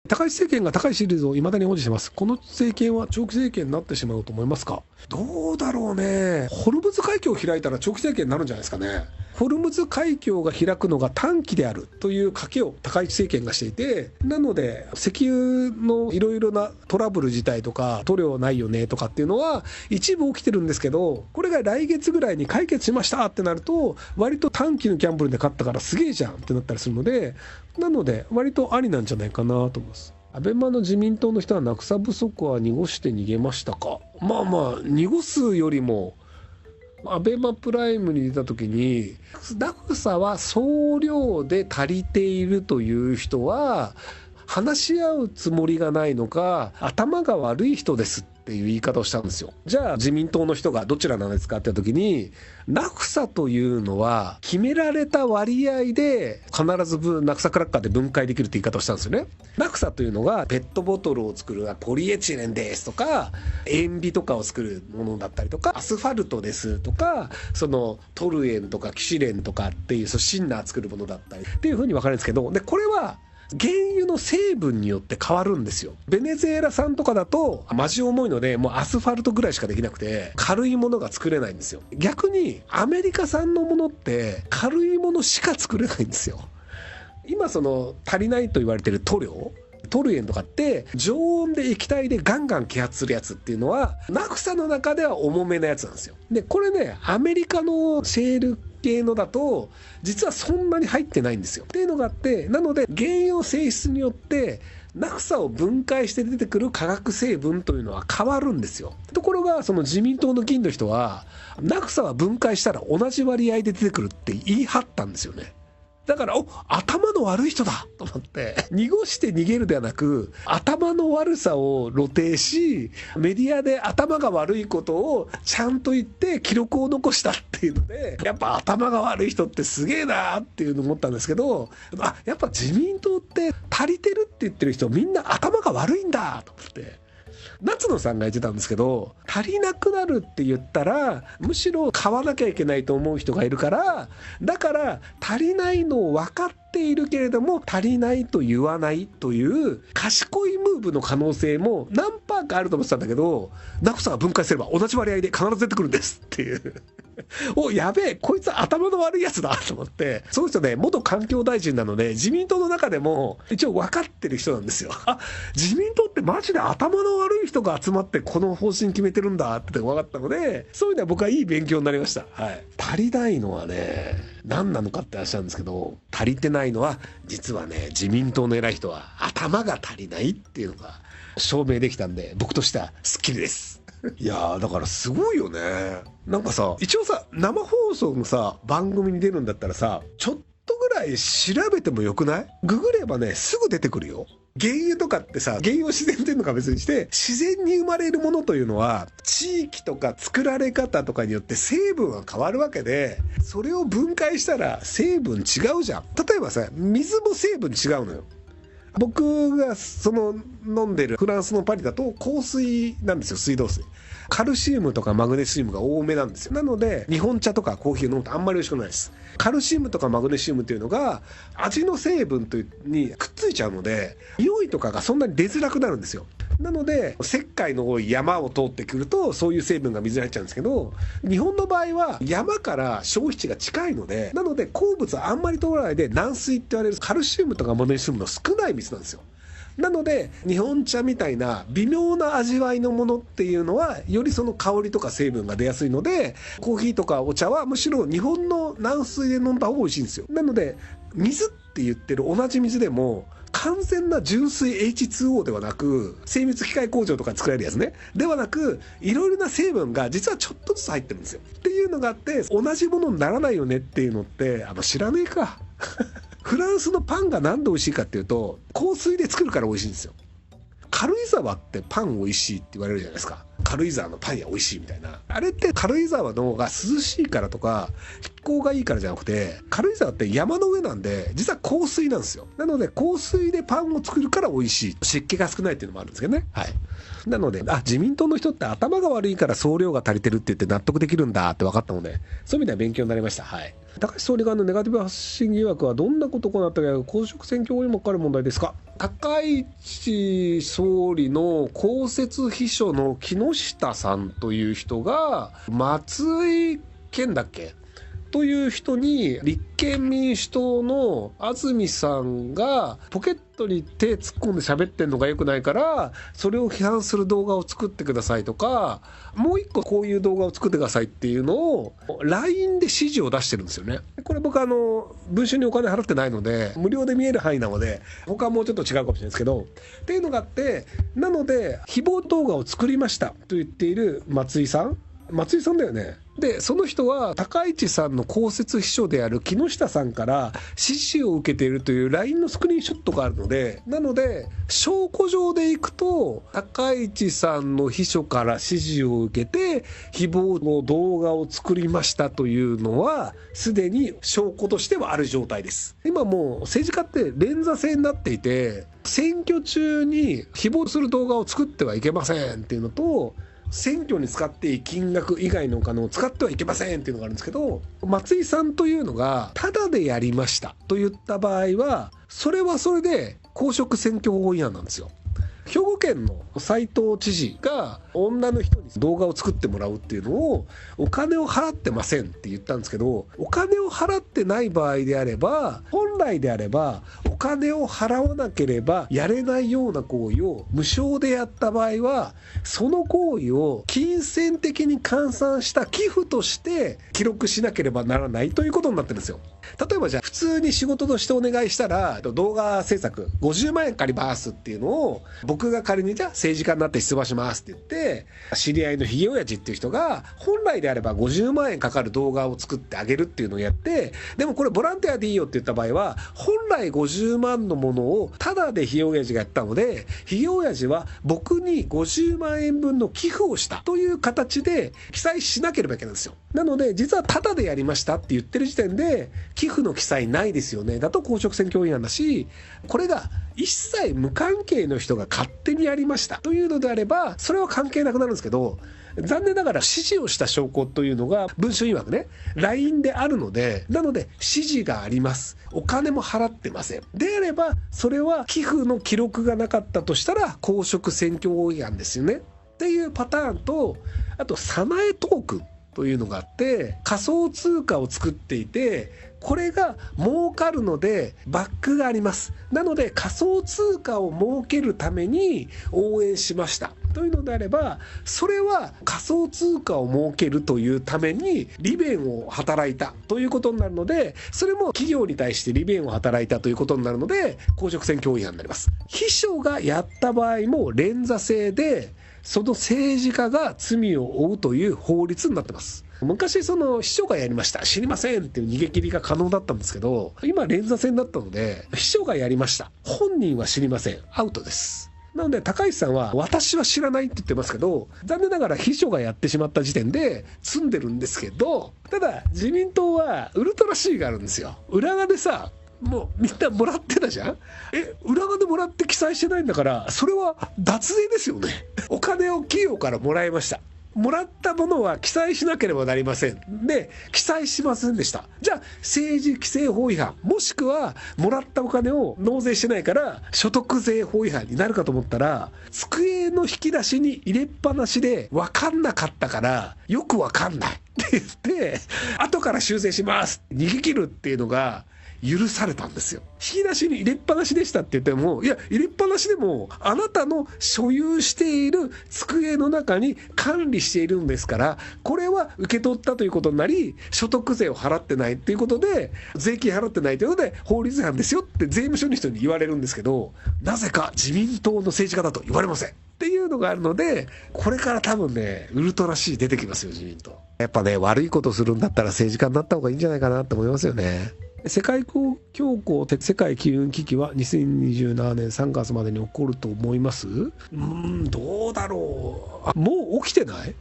高市政権が高い支持率を未だに保持してます。この政権は長期政権になってしまうと思いますか？どうだろうね。ホルムズ海峡を開いたら長期政権になるんじゃないですかね。ホルムズ海峡が開くのが短期であるという賭けを高市政権がしていて、なので石油のいろいろなトラブル自体とか塗料ないよねとかっていうのは一部起きてるんですけど、これが来月ぐらいに解決しましたってなると割と短期のギャンブルで勝ったからすげえじゃんってなったりするので、なので割とありなんじゃないかなと思います。アベマの自民党の人は中草不足は濁して逃げましたか？まあまあ濁すよりもアベマプライムに出た時に落差は総量で足りているという人は話し合うつもりがないのか頭が悪い人ですっていう言い方をしたんですよ。じゃあ自民党の人がどちらなんですかって言った時に、落差というのは決められた割合で必ず落差クラッカーで分解できるって言い方をしたんですよね。落差というのがペットボトルを作るポリエチレンですとか塩ビとかを作るものだったりとかアスファルトですとかそのトルエンとかキシレンとかっていうシンナー作るものだったりっていう風に分かるんですけど、でこれは原油の成分によって変わるんですよ。ベネズエラ産とかだとマジ重いのでもうアスファルトぐらいしかできなくて軽いものが作れないんですよ。逆にアメリカ産のものって軽いものしか作れないんですよ。今その足りないと言われてる塗料トルエンとかって常温で液体でガンガン揮発するやつっていうのは落差の中では重めなやつなんですよ。でこれねアメリカのシェール系のだと実はそんなに入ってないんですよっていうのがあって、なので原油の性質によって落差を分解して出てくる化学成分というのは変わるんですよ。ところがその自民党の議員の人は落差は分解したら同じ割合で出てくるって言い張ったんですよね。だから頭の悪い人だと思って濁して逃げるではなく頭の悪さを露呈しメディアで頭が悪いことをちゃんと言って記録を残したっていうので、やっぱ頭が悪い人ってすげえなっていうのを思ったんですけど、やっぱ自民党って足りてるって言ってる人みんな頭が悪いんだと思って。夏野さんが言ってたんですけど、足りなくなるって言ったらむしろ買わなきゃいけないと思う人がいるから、だから足りないのを分かっているけれども足りないと言わないという賢いムーブの可能性も何パーかあると思ってたんだけど、ナフサが分解すれば同じ割合で必ず出てくるんですっていうやべえこいつ頭の悪いやつだと思って、その人ね元環境大臣なので自民党の中でも一応分かってる人なんですよ。自民党ってマジで頭の悪い人が集まってこの方針決めてるんだって分かったので、そういうのは僕はいい勉強になりました。はい、足りないのはね何なのかって話なんですけど、足りてないのは実はね自民党の偉い人は頭が足りないっていうのが証明できたんで僕としてはスッキリです。いやーだからすごいよね。なんかさ一応さ生放送のさ番組に出るんだったらさちょっとぐらい調べてもよくない？ググればねすぐ出てくるよ。原油とかってさ原油を自然っていうのか別にして自然に生まれるものというのは地域とか作られ方とかによって成分が変わるわけで、それを分解したら成分違うじゃん。例えばさ水も成分違うのよ。僕がその飲んでるフランスのパリだと硬水なんですよ。水道水カルシウムとかマグネシウムが多めなんですよ。なので日本茶とかコーヒーを飲むとあんまり美味しくないです。カルシウムとかマグネシウムっていうのが味の成分にくっついちゃうので匂いとかがそんなに出づらくなるんですよ。なので石灰の多い山を通ってくるとそういう成分が水に入っちゃうんですけど、日本の場合は山から消費地が近いので、なので鉱物はあんまり通らないで軟水って言われるカルシウムとかマグネシウムの少ない水なんですよ。なので日本茶みたいな微妙な味わいのものっていうのはよりその香りとか成分が出やすいので、コーヒーとかお茶はむしろ日本の軟水で飲んだ方が美味しいんですよ。なので水って言ってる同じ水でも完全な純水 H2O ではなく精密機械工場とかで作られるやつねではなくいろいろな成分が実はちょっとずつ入ってるんですよっていうのがあって、同じものにならないよねっていうのって知らねえかフランスのパンがなんで美味しいかっていうと硬水で作るから美味しいんですよ。軽井沢ってパン美味しいって言われるじゃないですか。軽井沢のパン屋美味しいみたいな。あれって軽井沢の方が涼しいからとか気候がいいからじゃなくて、軽井沢って山の上なんで実は降水なんですよ。なので降水でパンを作るから美味しい、湿気が少ないっていうのもあるんですけどね。はい。なので自民党の人って頭が悪いから総量が足りてるって言って納得できるんだって分かったので、そういう意味では勉強になりました。はい。高市総理側のネガティブ発信疑惑はどんなことかなったか、公職選挙法にもかかる問題ですか。高市総理の公設秘書の木下さんという人が、松井健だっけという人に、立憲民主党の安住さんがポケットに手突っ込んで喋ってんのが良くないからそれを批判する動画を作ってくださいとか、もう一個こういう動画を作ってくださいっていうのを LINE で指示を出してるんですよね。これ僕文春にお金払ってないので無料で見える範囲なので、他はもうちょっと違うかもしれないですけどっていうのがあって、なので誹謗動画を作りましたと言っている松井さんだよね。でその人は高市さんの公設秘書である木下さんから指示を受けているという LINE のスクリーンショットがあるので、なので証拠上でいくと高市さんの秘書から指示を受けて誹謗の動画を作りましたというのはすでに証拠としてはある状態です。今もう政治家って連座制になっていて、選挙中に誹謗する動画を作ってはいけませんっていうのと、選挙に使っていい金額以外のお金を使ってはいけませんっていうのがあるんですけど、松井さんというのがタダでやりましたと言った場合はそれはそれで公職選挙法違反なんですよ。兵庫県の斉藤知事が女の人に動画を作ってもらうっていうのをお金を払ってませんって言ったんですけど、お金を払ってない場合であれば、本来であればお金を払わなければやれないような行為を無償でやった場合は、その行為を金銭的に換算した寄付として記録しなければならないということになってるんですよ。例えばじゃあ普通に仕事としてお願いしたら、動画制作50万円借りますっていうのを僕が仮にじゃあ政治家になって出馬しますって言って、知り合いのひげ親父っていう人が本来であれば50万円かかる動画を作ってあげるっていうのをやって、でもこれボランティアでいいよって言った場合は本来50万のものをタダでひげ親父がやったので、ひげ親父は僕に50万円分の寄付をしたという形で記載しなければいけないんですよ。なので実はタダでやりましたって言ってる時点で寄付の記載ないですよねだと公職選挙違反だし、これが一切無関係の人が勝手にやりましたというのであればそれは関係なくなるんですけど、残念ながら指示をした証拠というのが文書曰くね LINE であるので、なので指示があります、お金も払ってませんであれば、それは寄付の記録がなかったとしたら公職選挙法違反ですよねっていうパターンと、あと早苗トークンというのがあって、仮想通貨を作っていてこれが儲かるのでバックがあります、なので仮想通貨を儲けるために応援しましたというのであれば、それは仮想通貨を儲けるというために利便を働いたということになるので、それも企業に対して利便を働いたということになるので公職選挙法違反になります。秘書がやった場合も連座制でその政治家が罪を負うという法律になってます。昔その秘書がやりました知りませんっていう逃げ切りが可能だったんですけど、今連座制になったので秘書がやりました本人は知りません、アウトです。なので高市さんは私は知らないって言ってますけど、残念ながら秘書がやってしまった時点で詰んでるんですけど、ただ自民党はウルトラ C があるんですよ。裏側でさもうみんなもらってたじゃん。裏側でもらって記載してないんだから、それは脱税ですよね。お金を企業からもらいました、もらったものは記載しなければなりませんで記載しませんでした。じゃあ政治規正法違反、もしくはもらったお金を納税してないから所得税法違反になるかと思ったら、机の引き出しに入れっぱなしで分かんなかったからよく分かんないって言って後から修正しますって逃げ切るっていうのが許されたんですよ。引き出しに入れっぱなしでしたって言っても、いや入れっぱなしでもあなたの所有している机の中に管理しているんですから、これは受け取ったということになり所得税を払ってないということで税金払ってないということで法律違反ですよって税務署の人に言われるんですけど、なぜか自民党の政治家だと言われませんっていうのがあるので、これから多分ねウルトラ C 出てきますよ自民党。やっぱね悪いことするんだったら政治家になった方がいいんじゃないかなって思いますよね。世界恐慌、世界金融危機は2027年3月までに起こると思います？どうだろう。もう起きてない？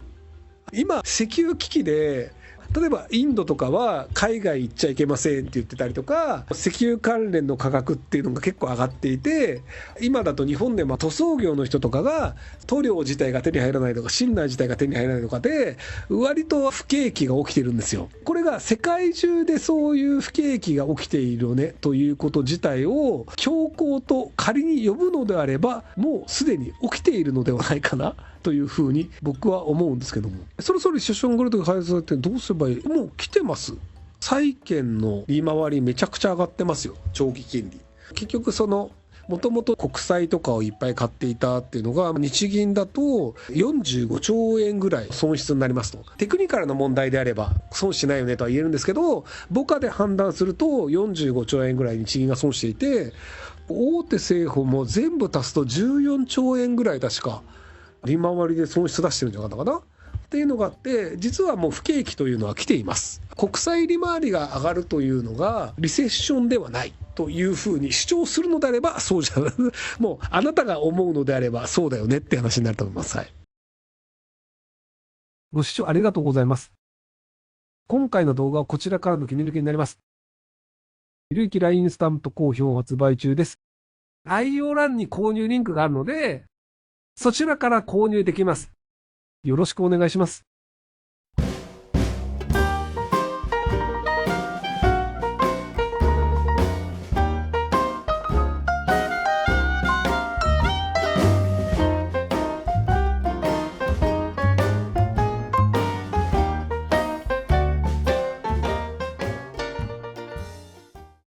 今、石油危機で、例えばインドとかは海外行っちゃいけませんって言ってたりとか、石油関連の価格っていうのが結構上がっていて、今だと日本でも塗装業の人とかが塗料自体が手に入らないとか、シンナー自体が手に入らないとかで、割と不景気が起きてるんですよ。これが世界中でそういう不景気が起きているよねということ自体を恐慌と仮に呼ぶのであれば、もうすでに起きているのではないかなというふうに僕は思うんですけども、そろそろセッショングレードが開発されてどうすればいい？もう来てます。債券の利回りめちゃくちゃ上がってますよ、長期金利。結局もともと国債とかをいっぱい買っていたっていうのが、日銀だと45兆円ぐらい損失になりますと。テクニカルな問題であれば損しないよねとは言えるんですけど、母価で判断すると45兆円ぐらい日銀が損していて、大手政府も全部足すと14兆円ぐらい確か利回りで損失出してるんじゃなかったかなっていうのがあって、実はもう不景気というのは来ています。国債利回りが上がるというのがリセッションではないというふうに主張するのであればそうじゃない、もうあなたが思うのであればそうだよねって話になると思います。はい。ご視聴ありがとうございます。今回の動画はこちらからの切り抜きになります。ひろゆき LINE スタンプ好評発売中です。概要欄に購入リンクがあるので、そちらから購入できます。よろしくお願いします。